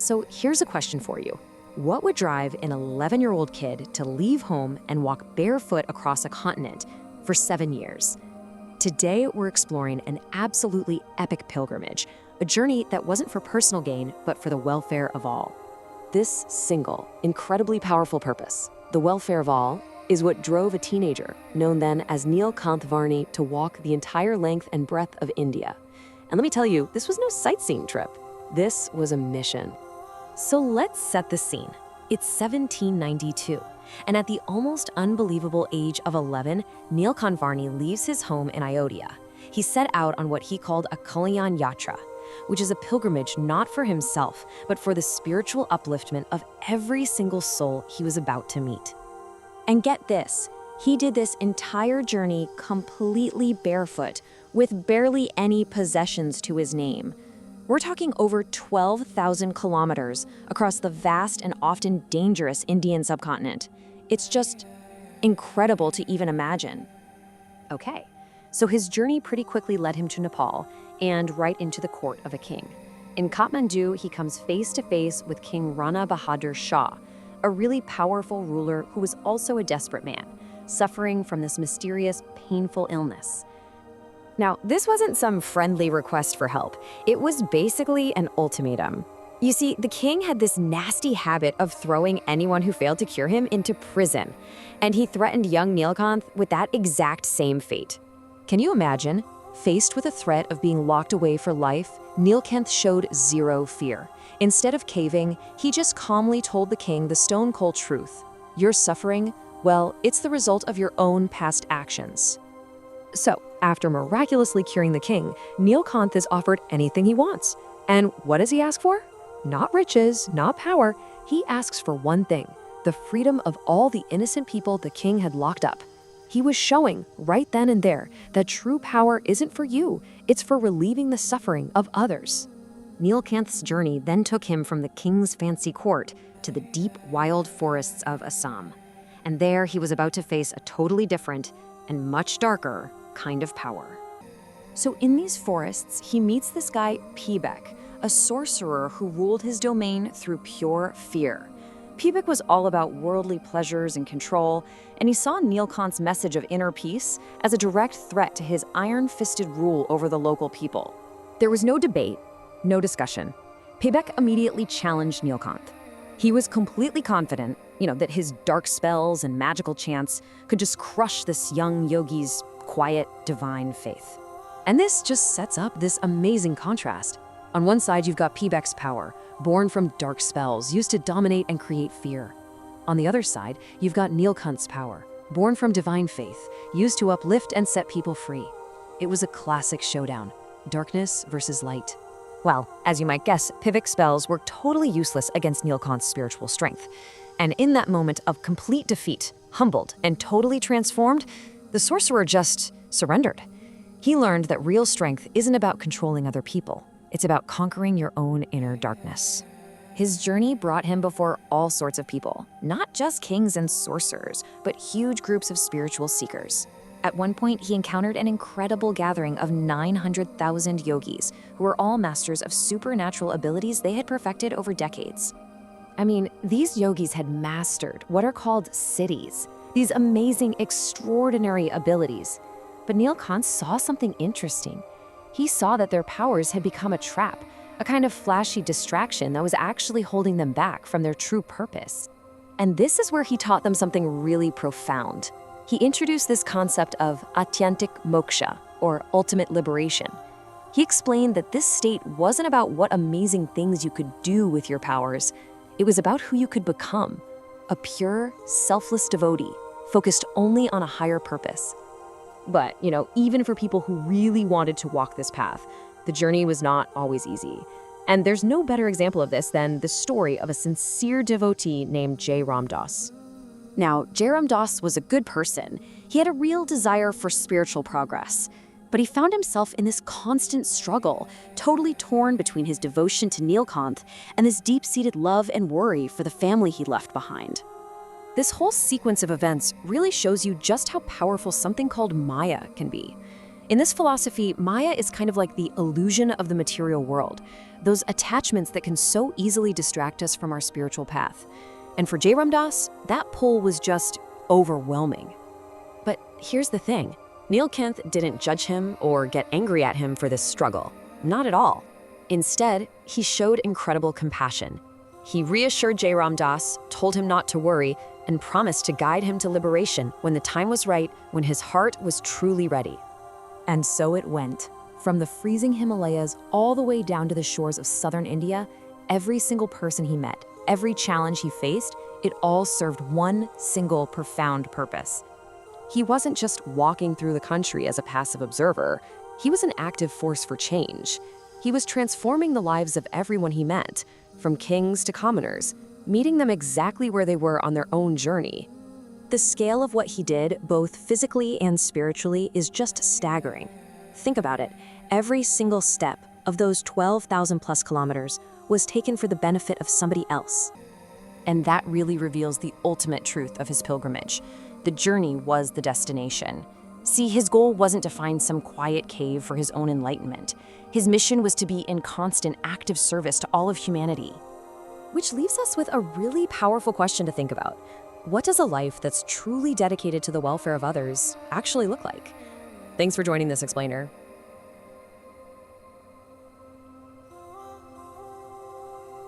So here's a question for you. What would drive an 11-year-old kid to leave home and walk barefoot across a continent for 7 years? Today, we're exploring an absolutely epic pilgrimage, a journey that wasn't for personal gain, but for the welfare of all. This single, incredibly powerful purpose, the welfare of all, is what drove a teenager, known then as Neelkanth Varni, to walk the entire length and breadth of India. And let me tell you, this was no sightseeing trip. This was a mission. So let's set the scene. It's 1792, and at the almost unbelievable age of 11, Neelkanth Varni leaves his home in Ayodhya. He set out on what he called a Kalyan Yatra, which is a pilgrimage not for himself, but for the spiritual upliftment of every single soul he was about to meet. And get this, he did this entire journey completely barefoot, with barely any possessions to his name. We're talking over 12,000 kilometers across the vast and often dangerous Indian subcontinent. It's just incredible to even imagine. Okay, so his journey pretty quickly led him to Nepal and right into the court of a king. In Kathmandu, he comes face to face with King Rana Bahadur Shah, a really powerful ruler who was also a desperate man, suffering from this mysterious, painful illness. Now, this wasn't some friendly request for help. It was basically an ultimatum. You see, the king had this nasty habit of throwing anyone who failed to cure him into prison, and he threatened young Neelkanth with that exact same fate. Can you imagine? Faced with a threat of being locked away for life, Neelkanth showed zero fear. Instead of caving, he just calmly told the king the stone-cold truth. Your suffering, well, it's the result of your own past actions. So, after miraculously curing the king, Neelkanth is offered anything he wants. And what does he ask for? Not riches, not power. He asks for one thing, the freedom of all the innocent people the king had locked up. He was showing, right then and there, that true power isn't for you, it's for relieving the suffering of others. Neelkanth's journey then took him from the king's fancy court to the deep, wild forests of Assam. And there he was about to face a totally different and much darker kind of power. So in these forests, he meets this guy, Pibek, a sorcerer who ruled his domain through pure fear. Pibek was all about worldly pleasures and control, and he saw Neelkanth's message of inner peace as a direct threat to his iron-fisted rule over the local people. There was no debate, no discussion. Pibek immediately challenged Neelkanth. He was completely confident, that his dark spells and magical chants could just crush this young yogi's quiet, divine faith. And this just sets up this amazing contrast. On one side, you've got Pibek's power, born from dark spells, used to dominate and create fear. On the other side, you've got Neelkanth's power, born from divine faith, used to uplift and set people free. It was a classic showdown, darkness versus light. Well, as you might guess, Pibek's spells were totally useless against Neelkanth's spiritual strength. And in that moment of complete defeat, humbled and totally transformed, the sorcerer just surrendered. He learned that real strength isn't about controlling other people. It's about conquering your own inner darkness. His journey brought him before all sorts of people, not just kings and sorcerers, but huge groups of spiritual seekers. At one point, he encountered an incredible gathering of 900,000 yogis, who were all masters of supernatural abilities they had perfected over decades. I mean, these yogis had mastered what are called siddhis, these amazing, extraordinary abilities. But Neelkanth saw something interesting. He saw that their powers had become a trap, a kind of flashy distraction that was actually holding them back from their true purpose. And this is where he taught them something really profound. He introduced this concept of atyantik moksha, or ultimate liberation. He explained that this state wasn't about what amazing things you could do with your powers. It was about who you could become, a pure, selfless devotee, focused only on a higher purpose. But, even for people who really wanted to walk this path, the journey was not always easy. And there's no better example of this than the story of a sincere devotee named Jai Ram Das. Now, Jai Ram Das was a good person. He had a real desire for spiritual progress. But he found himself in this constant struggle, totally torn between his devotion to Neelkanth and this deep-seated love and worry for the family he left behind. This whole sequence of events really shows you just how powerful something called Maya can be. In this philosophy, Maya is kind of like the illusion of the material world, those attachments that can so easily distract us from our spiritual path. And for Jai Ram Das, that pull was just overwhelming. But here's the thing. Neelkanth didn't judge him or get angry at him for this struggle. Not at all. Instead, he showed incredible compassion. He reassured Jai Ram Das, told him not to worry, and promised to guide him to liberation when the time was right, when his heart was truly ready. And so it went. From the freezing Himalayas all the way down to the shores of southern India, every single person he met, every challenge he faced, it all served one single profound purpose. He wasn't just walking through the country as a passive observer. He was an active force for change. He was transforming the lives of everyone he met, from kings to commoners, meeting them exactly where they were on their own journey. The scale of what he did, both physically and spiritually, is just staggering. Think about it. Every single step of those 12,000 plus kilometers was taken for the benefit of somebody else. And that really reveals the ultimate truth of his pilgrimage. The journey was the destination. See, his goal wasn't to find some quiet cave for his own enlightenment. His mission was to be in constant active service to all of humanity. Which leaves us with a really powerful question to think about. What does a life that's truly dedicated to the welfare of others actually look like? Thanks for joining this explainer.